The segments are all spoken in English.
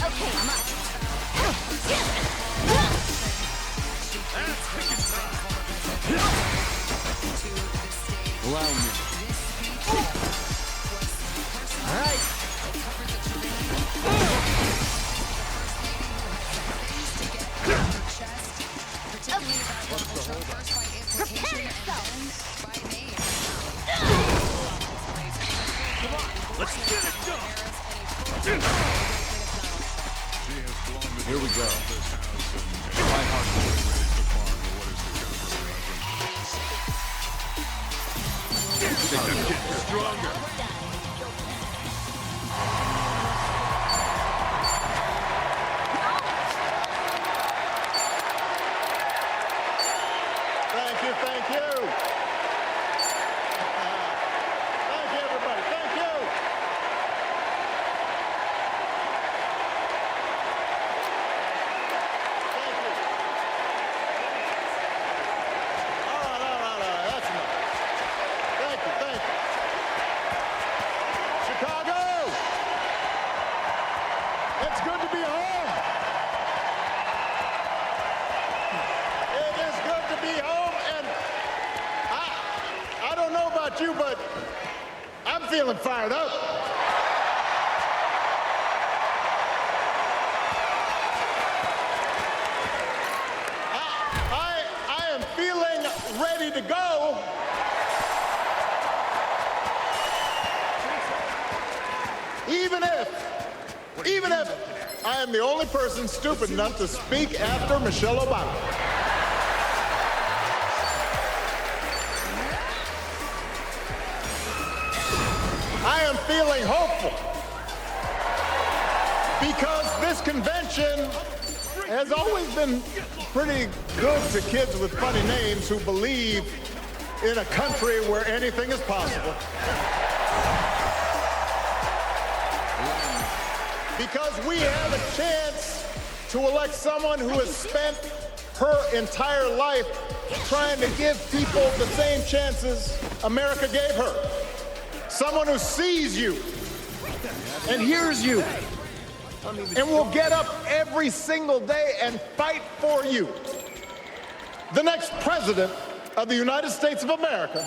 Okay, I'm up. Allow me. All right. Prepare yourself. Come on, let's get it done. Here we go. My heart is getting stronger. Thank you, thank you. Thank you, everybody. Thank you. Thank you. All right. That's enough. Thank you. Chicago! It's good to be home. It is good to be home, and I don't know about you, but I'm feeling fired up. I am feeling ready to go. Even if I am the only person stupid enough to speak after Michelle Obama. I am feeling hopeful because this convention has always been pretty good to kids with funny names who believe in a country where anything is possible. Because we have a chance to elect someone who has spent her entire life trying to give people the same chances America gave her. Someone who sees you and hears you and will get up every single day and fight for you. The next president of the United States of America,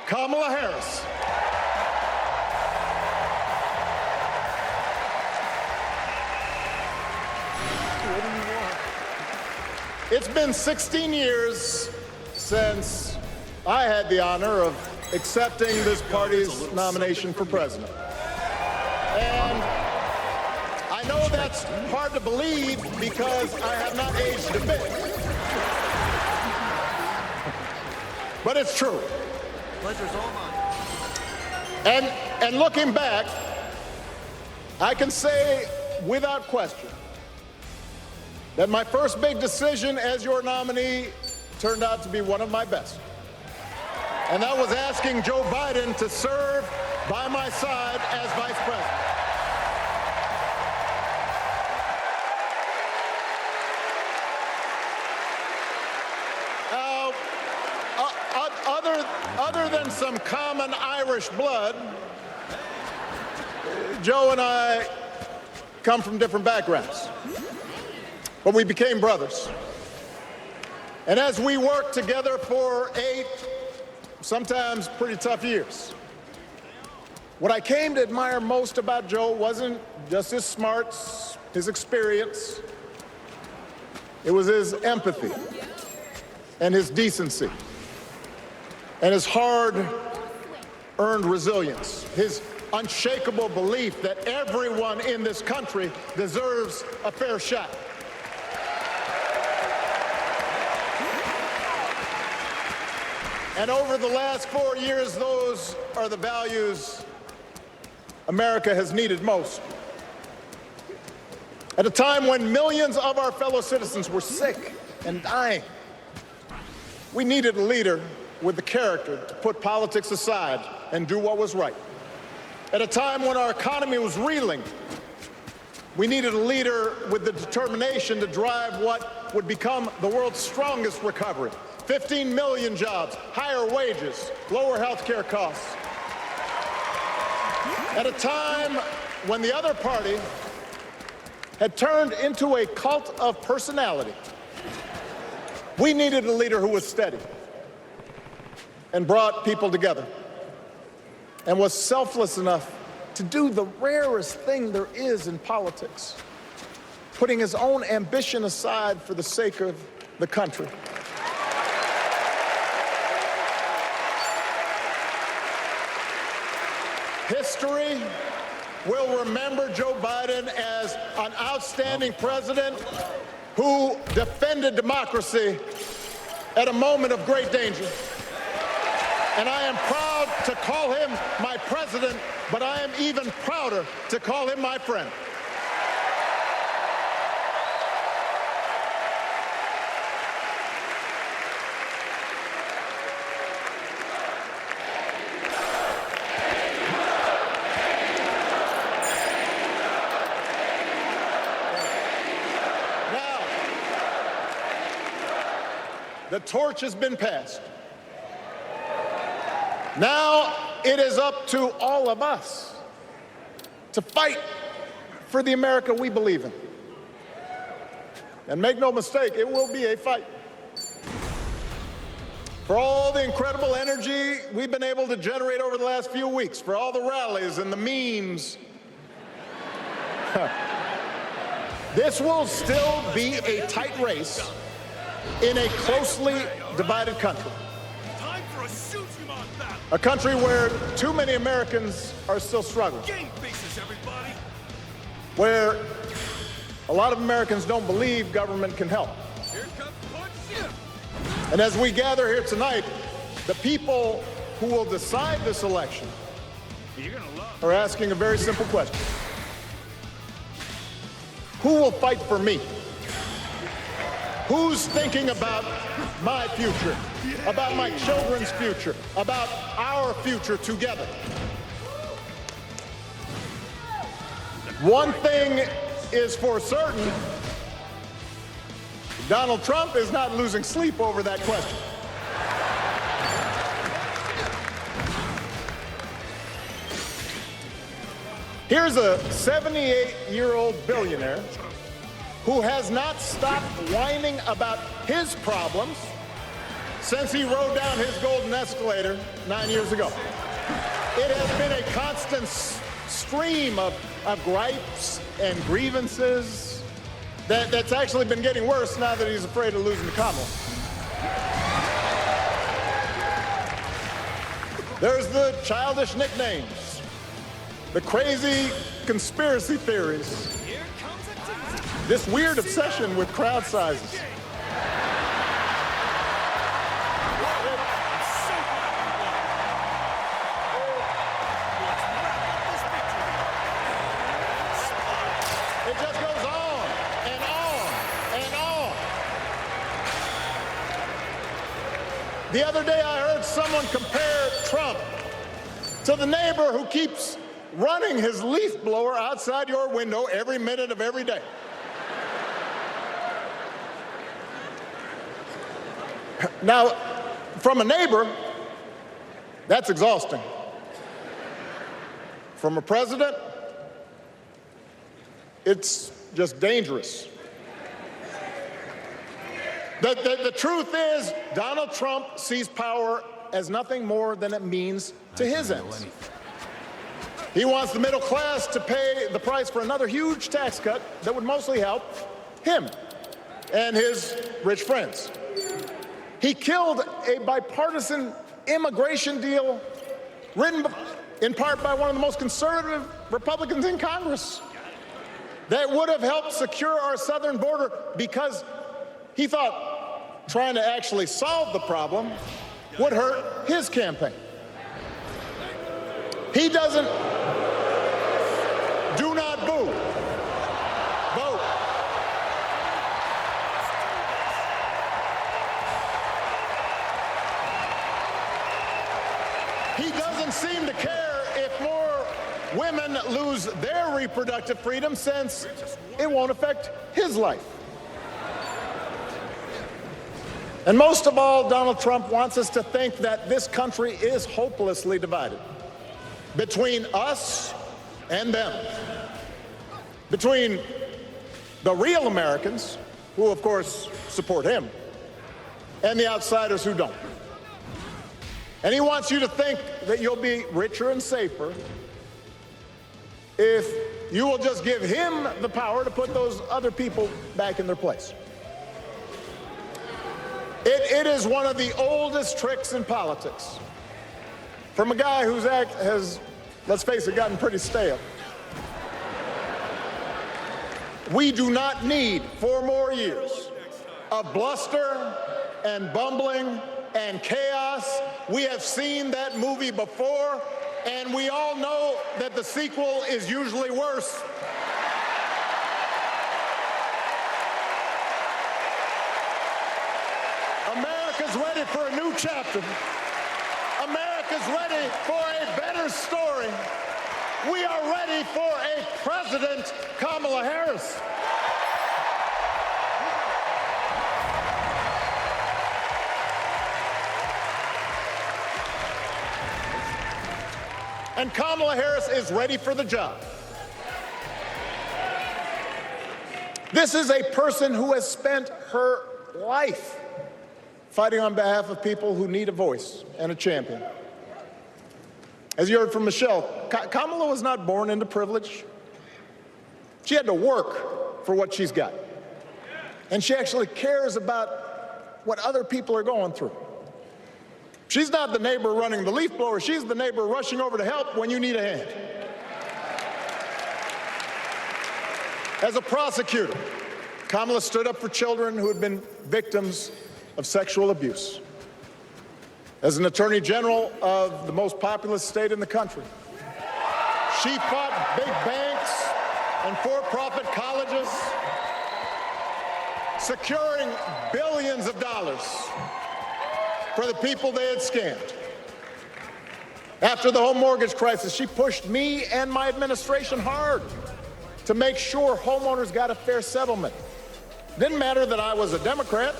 Kamala Harris. What do you want? It's been 16 years since I had the honor of accepting this party's nomination for president. And I know that's hard to believe because I have not aged a bit. But it's true. Pleasure's all mine. And looking back, I can say without question that my first big decision as your nominee turned out to be one of my best. And that was asking Joe Biden to serve by my side as vice president. Other than some common Irish blood, Joe and I come from different backgrounds, but we became brothers. And as we worked together for 8, sometimes pretty tough years, what I came to admire most about Joe wasn't just his smarts, his experience. It was his empathy and his decency and his hard-earned resilience, his unshakable belief that everyone in this country deserves a fair shot. And over the last 4 years, those are the values America has needed most. At a time when millions of our fellow citizens were sick and dying, we needed a leader with the character to put politics aside and do what was right. At a time when our economy was reeling, we needed a leader with the determination to drive what would become the world's strongest recovery. 15 million jobs, higher wages, lower health care costs. At a time when the other party had turned into a cult of personality. We needed a leader who was steady and brought people together and was selfless enough to do the rarest thing there is in politics, putting his own ambition aside for the sake of the country. History will remember Joe Biden as an outstanding president who defended democracy at a moment of great danger. And I am proud to call him my president, but I am even prouder to call him my friend. The torch has been passed. Now it is up to all of us to fight for the America we believe in. And make no mistake, it will be a fight. For all the incredible energy we've been able to generate over the last few weeks, for all the rallies and the memes, this will still be a tight race in a closely divided country. Time for a shoot 'em on battle. A country where too many Americans are still struggling. Game faces, everybody. Where a lot of Americans don't believe government can help. Here comes Punch Ship. And as we gather here tonight, the people who will decide this election You're gonna love are asking a very simple question. Who will fight for me? Who's thinking about my future, about my children's future, about our future together? One thing is for certain, Donald Trump is not losing sleep over that question. Here's a 78-year-old billionaire who has not stopped whining about his problems since he rode down his golden escalator 9 years ago. It has been a constant stream of gripes and grievances that's actually been getting worse now that he's afraid of losing the Commonwealth. There's the childish nicknames, the crazy conspiracy theories, this weird obsession with crowd sizes. It just goes on and on and on. The other day I heard someone compare Trump to the neighbor who keeps running his leaf blower outside your window every minute of every day. Now, from a neighbor, that's exhausting. From a president, it's just dangerous. The truth is, Donald Trump sees power as nothing more than it means to his ends. He wants the middle class to pay the price for another huge tax cut that would mostly help him and his rich friends. He killed a bipartisan immigration deal written in part by one of the most conservative Republicans in Congress that would have helped secure our southern border because he thought trying to actually solve the problem would hurt his campaign. He doesn't. Do not boo. Vote. He doesn't seem to care if more women lose their reproductive freedom since it won't affect his life. And most of all, Donald Trump wants us to think that this country is hopelessly divided between us and them, between the real Americans, who of course support him, and the outsiders who don't. And he wants you to think that you'll be richer and safer if you will just give him the power to put those other people back in their place. It is one of the oldest tricks in politics from a guy whose act has, let's face it, gotten pretty stale. We do not need 4 more years of bluster and bumbling and chaos. We have seen that movie before, and we all know that the sequel is usually worse. America's ready for a new chapter. America's ready for a better story. We are ready for a President Kamala Harris. And Kamala Harris is ready for the job. This is a person who has spent her life fighting on behalf of people who need a voice and a champion. As you heard from Michelle, Kamala was not born into privilege. She had to work for what she's got. And she actually cares about what other people are going through. She's not the neighbor running the leaf blower. She's the neighbor rushing over to help when you need a hand. As a prosecutor, Kamala stood up for children who had been victims of sexual abuse. As an attorney general of the most populous state in the country, she fought big banks and for-profit colleges, securing billions of dollars for the people they had scammed. After the home mortgage crisis, she pushed me and my administration hard to make sure homeowners got a fair settlement. Didn't matter that I was a Democrat.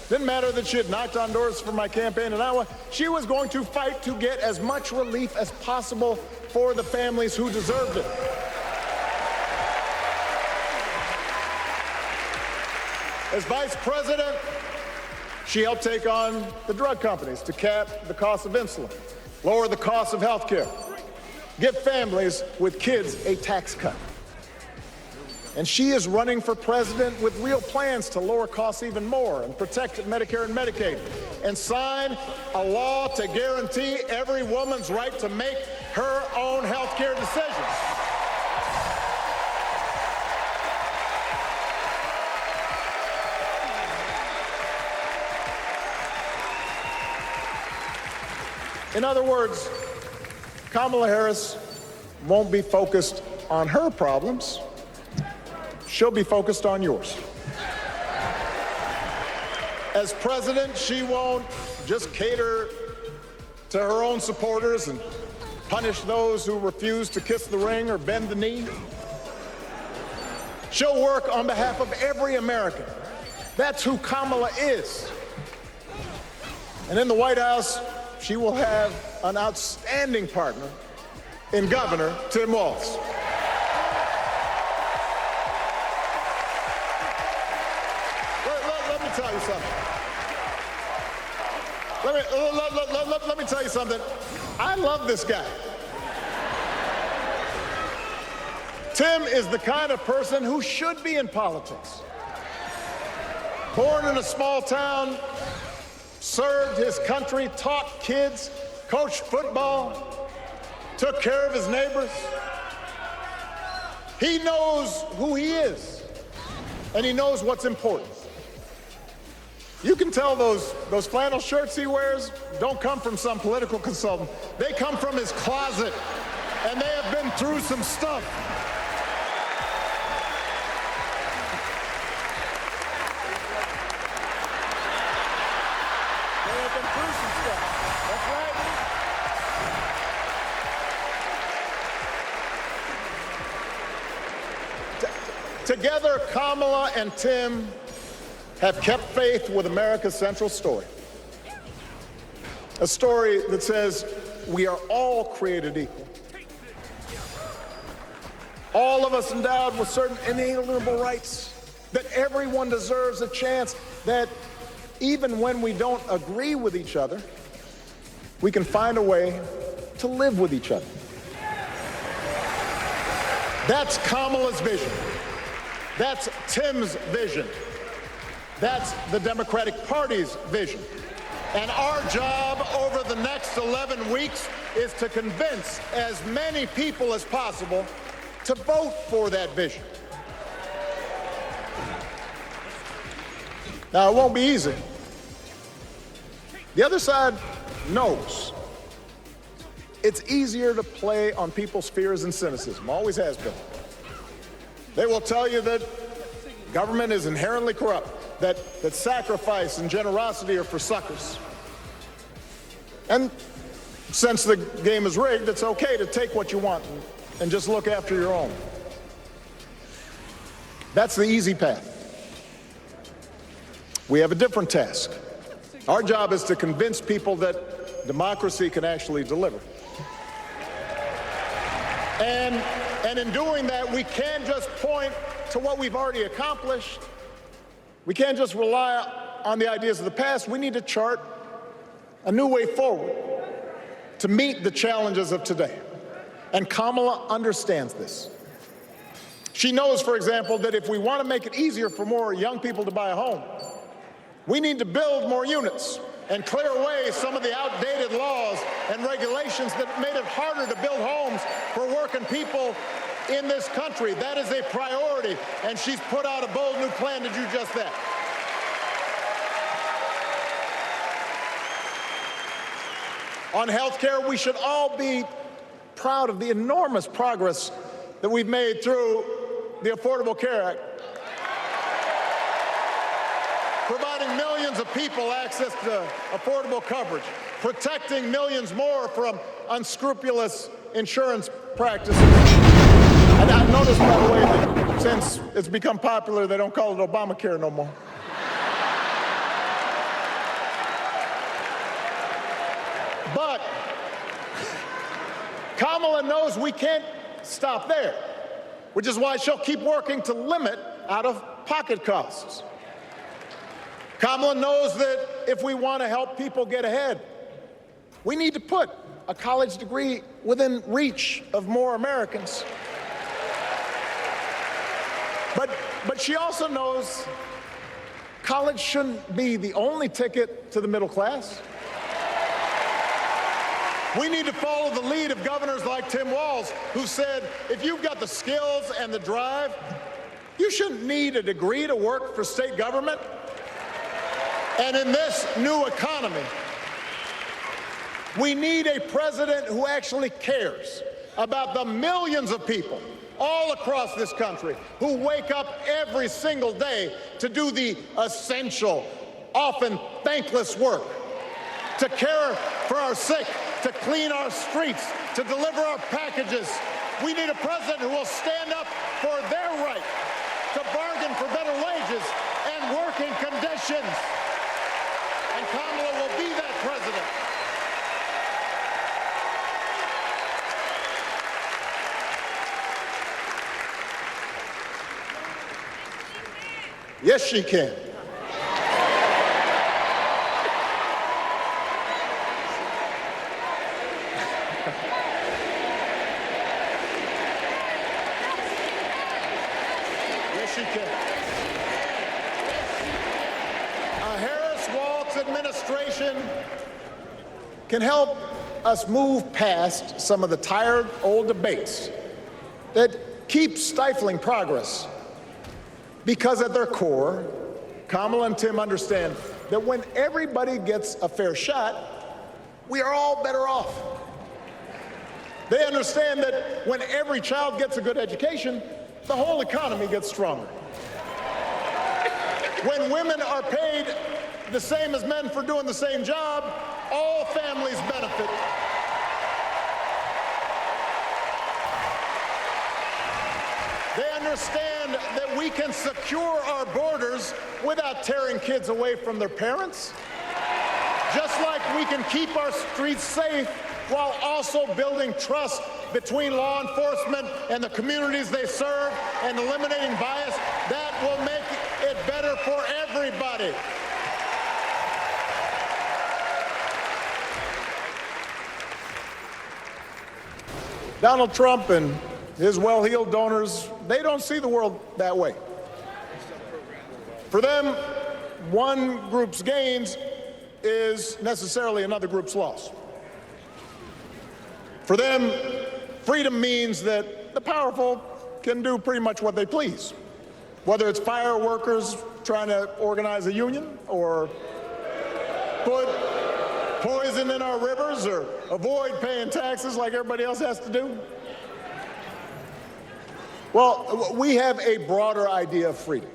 Didn't matter that she had knocked on doors for my campaign in Iowa. She was going to fight to get as much relief as possible for the families who deserved it. As vice president, she helped take on the drug companies to cap the cost of insulin, lower the cost of health care, give families with kids a tax cut. And she is running for president with real plans to lower costs even more and protect Medicare and Medicaid and sign a law to guarantee every woman's right to make her own health care decisions. In other words, Kamala Harris won't be focused on her problems. She'll be focused on yours. As president, she won't just cater to her own supporters and punish those who refuse to kiss the ring or bend the knee. She'll work on behalf of every American. That's who Kamala is. And in the White House, she will have an outstanding partner in Governor Tim Walz. Let me tell you something. Let me tell you something. I love this guy. Tim is the kind of person who should be in politics. Born in a small town, served his country, taught kids, coached football, took care of his neighbors. He knows who he is, and he knows what's important. You can tell those flannel shirts he wears don't come from some political consultant. They come from his closet, and they have been through some stuff. They have been through some stuff. That's right. Together, Kamala and Tim have kept faith with America's central story. A story that says we are all created equal. All of us endowed with certain inalienable rights that everyone deserves a chance, that even when we don't agree with each other, we can find a way to live with each other. That's Kamala's vision. That's Tim's vision. That's the Democratic Party's vision. And our job over the next 11 weeks is to convince as many people as possible to vote for that vision. Now, it won't be easy. The other side knows it's easier to play on people's fears and cynicism, always has been. They will tell you that government is inherently corrupt, that sacrifice and generosity are for suckers. And since the game is rigged, it's okay to take what you want and just look after your own. That's the easy path. We have a different task. Our job is to convince people that democracy can actually deliver. And in doing that, we can't just point to what we've already accomplished. We can't just rely on the ideas of the past. We need to chart a new way forward to meet the challenges of today. And Kamala understands this. She knows, for example, that if we want to make it easier for more young people to buy a home, we need to build more units and clear away some of the outdated laws and regulations that made it harder to build homes for working people in this country. That is a priority, and she's put out a bold new plan to do just that. On health care, we should all be proud of the enormous progress that we've made through the Affordable Care Act, providing millions of people access to affordable coverage, protecting millions more from unscrupulous insurance practices. And I've noticed, by the way, that since it's become popular, they don't call it Obamacare no more. But Kamala knows we can't stop there, which is why she'll keep working to limit out-of-pocket costs. Kamala knows that if we want to help people get ahead, we need to put a college degree within reach of more Americans. But she also knows college shouldn't be the only ticket to the middle class. We need to follow the lead of governors like Tim Walz, who said, if you've got the skills and the drive, you shouldn't need a degree to work for state government. And in this new economy, we need a president who actually cares about the millions of people all across this country who wake up every single day to do the essential, often thankless work, to care for our sick, to clean our streets, to deliver our packages. We need a president who will stand up for their right to bargain for better wages and working conditions. And Kamala will be that president. Yes, she can. Yes, she can. A Harris-Walz administration can help us move past some of the tired old debates that keep stifling progress. Because at their core, Kamala and Tim understand that when everybody gets a fair shot, we are all better off. They understand that when every child gets a good education, the whole economy gets stronger. When women are paid the same as men for doing the same job, all families benefit. They understand that we can secure our borders without tearing kids away from their parents. Just like we can keep our streets safe while also building trust between law enforcement and the communities they serve, and eliminating bias, that will make it better for everybody. Donald Trump and his well-heeled donors, they don't see the world that way. For them, one group's gains is necessarily another group's loss. For them, freedom means that the powerful can do pretty much what they please, whether it's fire workers trying to organize a union, or put poison in our rivers, or avoid paying taxes like everybody else has to do. Well, we have a broader idea of freedom.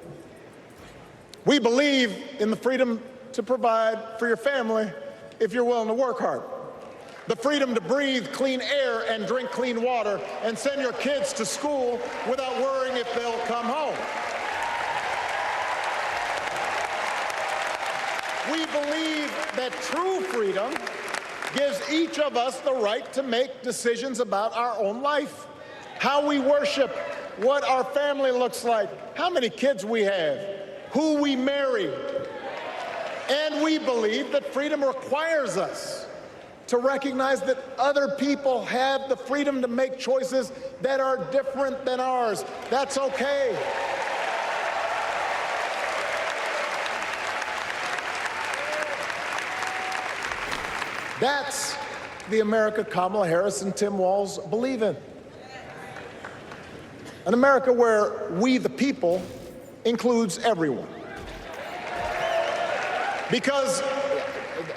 We believe in the freedom to provide for your family if you're willing to work hard. The freedom to breathe clean air and drink clean water and send your kids to school without worrying if they'll come home. We believe that true freedom gives each of us the right to make decisions about our own life, how we worship, what our family looks like, how many kids we have, who we marry. And we believe that freedom requires us to recognize that other people have the freedom to make choices that are different than ours. That's okay. That's the America Kamala Harris and Tim Walz believe in. An America where we, the people, includes everyone. Because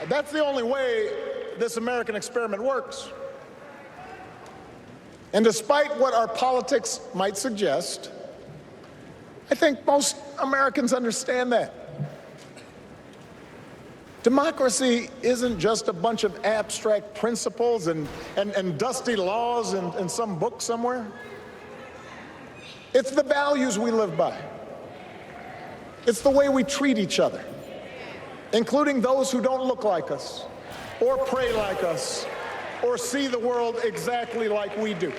that's the only way this American experiment works. And despite what our politics might suggest, I think most Americans understand that. Democracy isn't just a bunch of abstract principles and dusty laws in some book somewhere. It's the values we live by. It's the way we treat each other, including those who don't look like us, or pray like us, or see the world exactly like we do.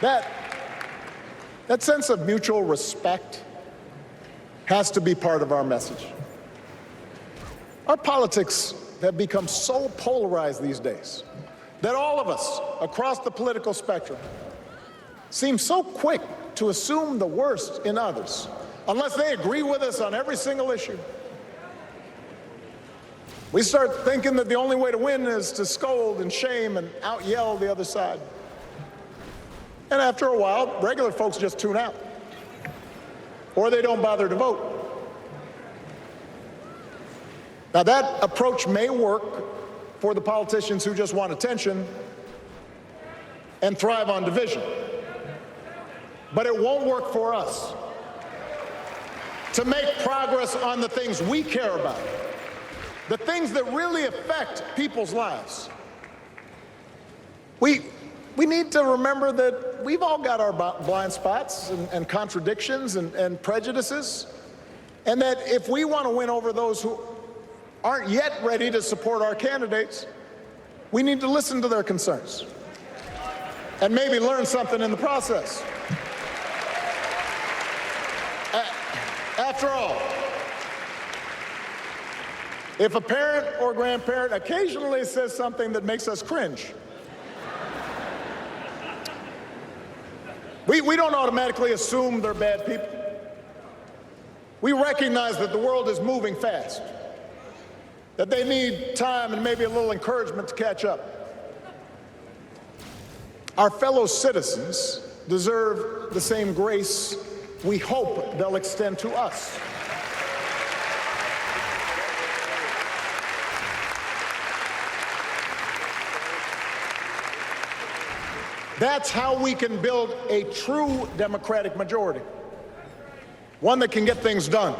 That sense of mutual respect has to be part of our message. Our politics have become so polarized these days that all of us across the political spectrum seem so quick to assume the worst in others, unless they agree with us on every single issue. We start thinking that the only way to win is to scold and shame and out-yell the other side. And after a while, regular folks just tune out, or they don't bother to vote. Now, that approach may work for the politicians who just want attention and thrive on division, but it won't work for us. To make progress on the things we care about, the things that really affect people's lives, we need to remember that we've all got our blind spots and contradictions and prejudices, and that if we want to win over those who aren't yet ready to support our candidates, we need to listen to their concerns and maybe learn something in the process. After all, if a parent or grandparent occasionally says something that makes us cringe, we don't automatically assume they're bad people. We recognize that the world is moving fast, that they need time and maybe a little encouragement to catch up. Our fellow citizens deserve the same grace we hope they'll extend to us. That's how we can build a true democratic majority, one that can get things done.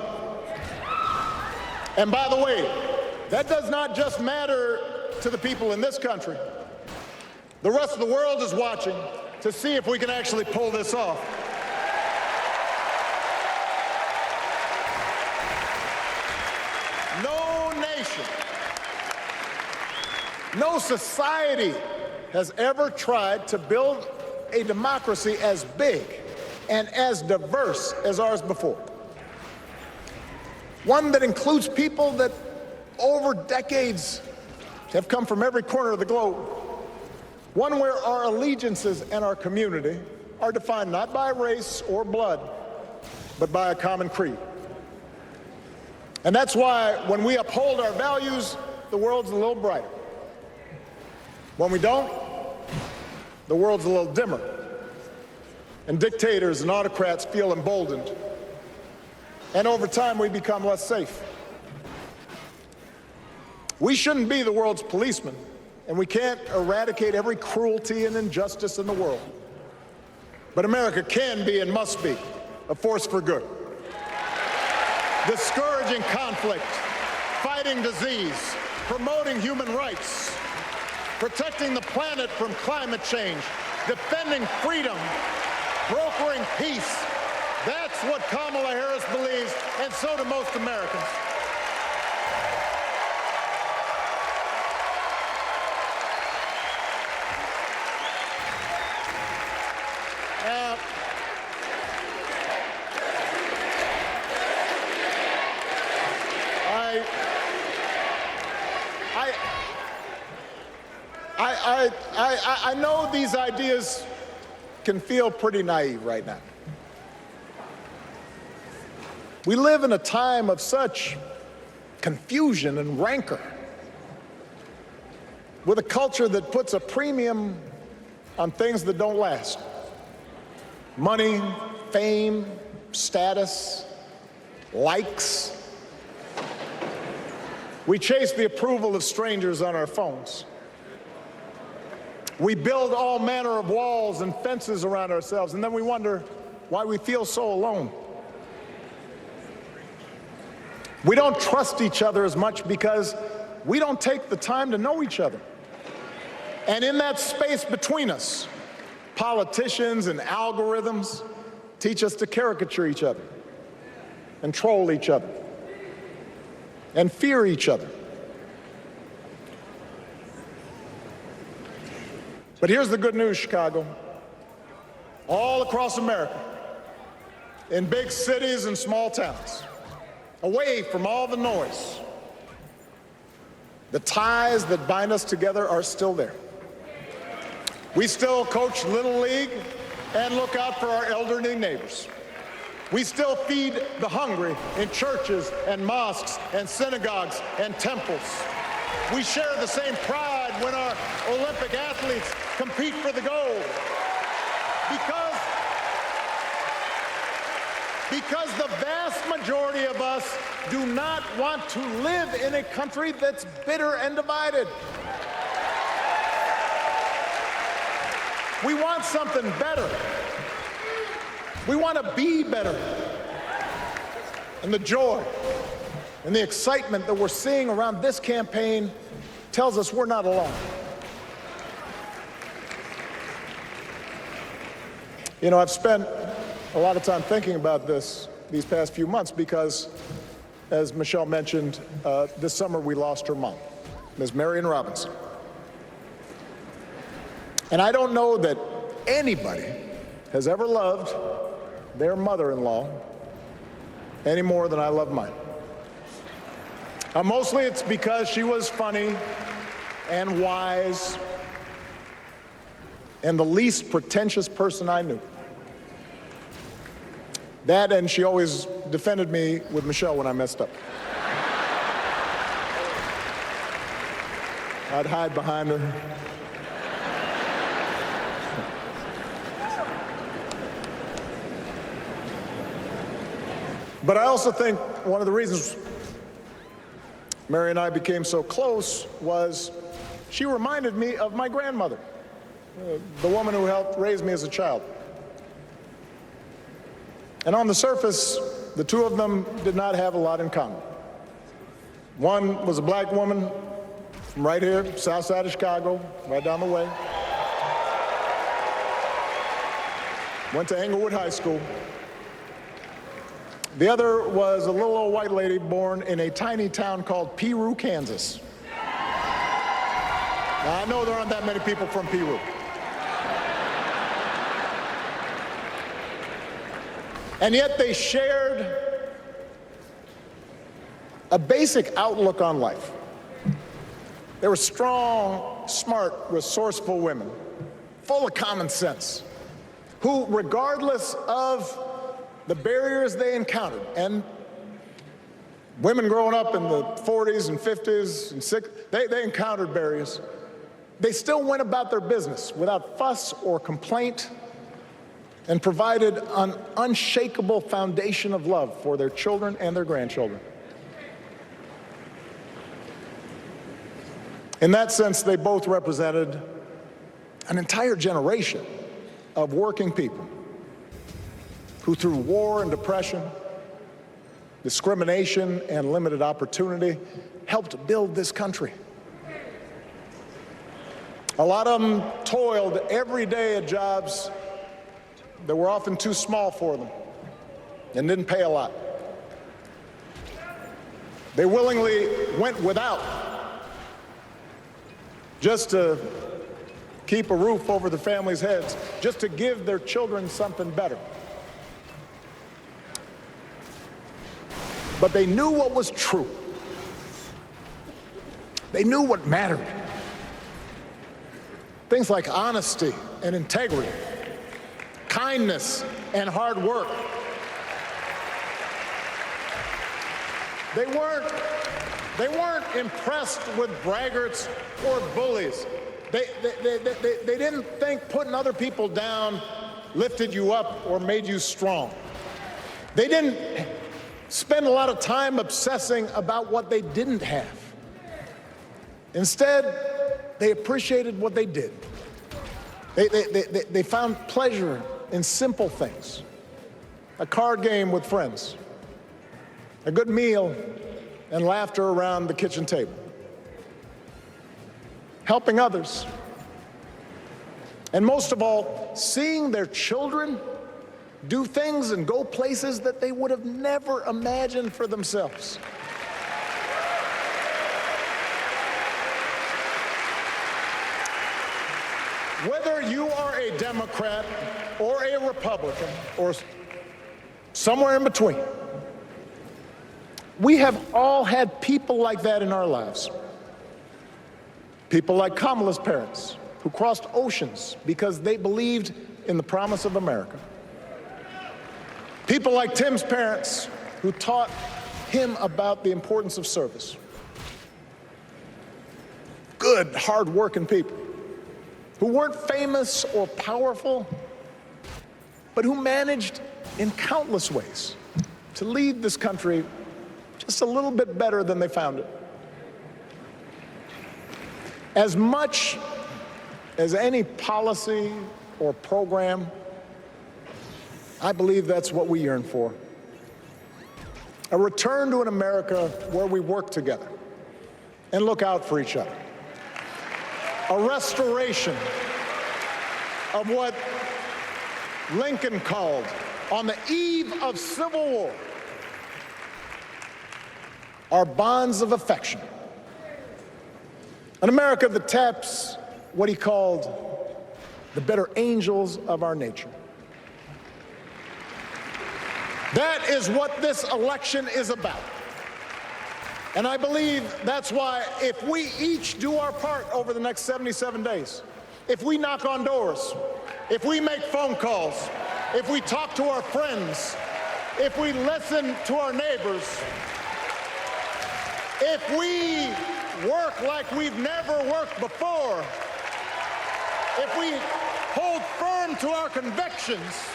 And by the way, that does not just matter to the people in this country. The rest of the world is watching to see if we can actually pull this off. No nation No society has ever tried to build a democracy as big and as diverse as ours before. One that includes people that over decades have come from every corner of the globe. One where our allegiances and our community are defined not by race or blood, but by a common creed. And that's why when we uphold our values, the world's a little brighter. When we don't, the world's a little dimmer. And dictators and autocrats feel emboldened. And over time, we become less safe. We shouldn't be the world's policemen, and we can't eradicate every cruelty and injustice in the world. But America can be and must be a force for good. Discouraging conflict, fighting disease, promoting human rights, protecting the planet from climate change, defending freedom, brokering peace. That's what Kamala Harris believes, and so do most Americans. I know these ideas can feel pretty naive right now. We live in a time of such confusion and rancor, with a culture that puts a premium on things that don't last. Money, fame, status, likes. We chase the approval of strangers on our phones. We build all manner of walls and fences around ourselves, and then we wonder why we feel so alone. We don't trust each other as much because we don't take the time to know each other. And in that space between us, politicians and algorithms teach us to caricature each other and troll each other and fear each other. But here's the good news, Chicago. All across America, in big cities and small towns, away from all the noise, the ties that bind us together are still there. We still coach Little League and look out for our elderly neighbors. We still feed the hungry in churches and mosques and synagogues and temples. We share the same pride when our Olympic athletes compete for the gold. Because the vast majority of us do not want to live in a country that's bitter and divided. We want something better. We want to be better. And the joy and the excitement that we're seeing around this campaign tells us we're not alone. You know, I've spent a lot of time thinking about these past few months because, as Michelle mentioned, this summer we lost her mom, Ms. Marion Robinson. And I don't know that anybody has ever loved their mother-in-law any more than I love mine. Mostly it's because she was funny and wise and the least pretentious person I knew. That, and she always defended me with Michelle when I messed up. I'd hide behind her. But I also think one of the reasons Mary and I became so close was she reminded me of my grandmother, the woman who helped raise me as a child. And on the surface, the two of them did not have a lot in common. One was a black woman from right here, south side of Chicago, right down the way. Went to Englewood High School. The other was a little old white lady born in a tiny town called Piru, Kansas. Now, I know there aren't that many people from Peru. And yet they shared a basic outlook on life. They were strong, smart, resourceful women, full of common sense, who, regardless of the barriers they encountered, and women growing up in the 40s and 50s and 60s, they encountered barriers. They still went about their business without fuss or complaint and provided an unshakable foundation of love for their children and their grandchildren. In that sense, they both represented an entire generation of working people who, through war and depression, discrimination and limited opportunity, helped build this country. A lot of them toiled every day at jobs that were often too small for them and didn't pay a lot. They willingly went without just to keep a roof over their families' heads, just to give their children something better. But they knew what was true. They knew what mattered. Things like honesty and integrity, kindness and hard work. They weren't impressed with braggarts or bullies. They didn't think putting other people down lifted you up or made you strong. They didn't spend a lot of time obsessing about what they didn't have. Instead, they appreciated what they did. They found pleasure in simple things. A card game with friends, a good meal, and laughter around the kitchen table. Helping others. And most of all, seeing their children do things and go places that they would have never imagined for themselves. Whether you are a Democrat or a Republican or somewhere in between, we have all had people like that in our lives. People like Kamala's parents, who crossed oceans because they believed in the promise of America. People like Tim's parents, who taught him about the importance of service. Good, hard-working people who weren't famous or powerful, but who managed in countless ways to lead this country just a little bit better than they found it. As much as any policy or program, I believe that's what we yearn for. A return to an America where we work together and look out for each other. A restoration of what Lincoln called, on the eve of Civil War, our bonds of affection. An America that taps what he called the better angels of our nature. That is what this election is about. And I believe that's why, if we each do our part over the next 77 days, if we knock on doors, if we make phone calls, if we talk to our friends, if we listen to our neighbors, if we work like we've never worked before, if we hold firm to our convictions,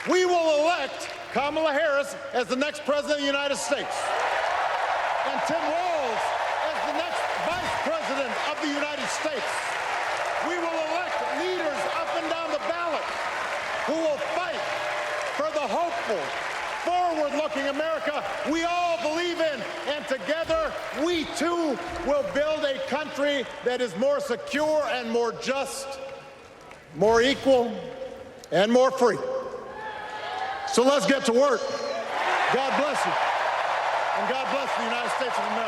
we will elect Kamala Harris as the next President of the United States, and Tim Walz as the next Vice President of the United States. We will elect leaders up and down the ballot who will fight for the hopeful, forward-looking America we all believe in, and together we too will build a country that is more secure and more just, more equal, and more free. So let's get to work. God bless you, and God bless the United States of America.